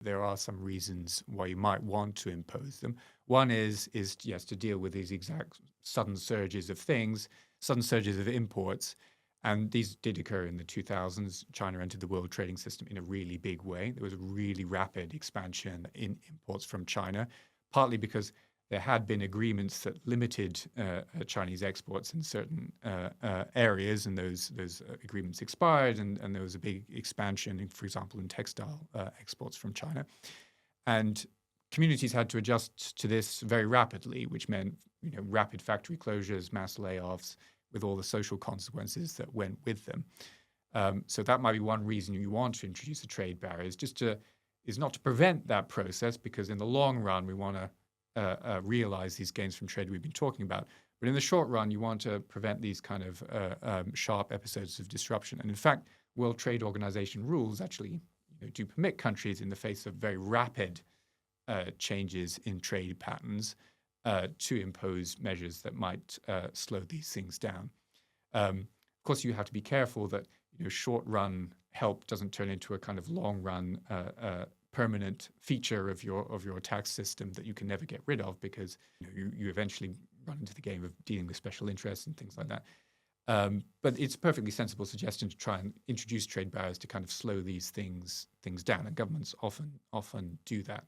There are some reasons why you might want to impose them. One is yes, to deal with these exact sudden surges of things, sudden surges of imports. And these did occur in the 2000s. China entered the world trading system in a really big way. There was a really rapid expansion in imports from China, partly because there had been agreements that limited Chinese exports in certain areas, and those agreements expired, and there was a big expansion, for example, in textile exports from China. And communities had to adjust to this very rapidly, which meant rapid factory closures, mass layoffs, with all the social consequences that went with them. So that might be one reason you want to introduce a trade barrier, is not to prevent that process, because in the long run we want to realize these gains from trade we've been talking about. But in the short run, you want to prevent these kind of sharp episodes of disruption. And in fact, World Trade Organization rules actually do permit countries, in the face of very rapid changes in trade patterns, to impose measures that might slow these things down. Of course, you have to be careful that short-run help doesn't turn into a kind of long-run permanent feature of your tax system that you can never get rid of, because you eventually run into the game of dealing with special interests and things like that. But it's a perfectly sensible suggestion to try and introduce trade barriers to kind of slow these things down, and governments often do that.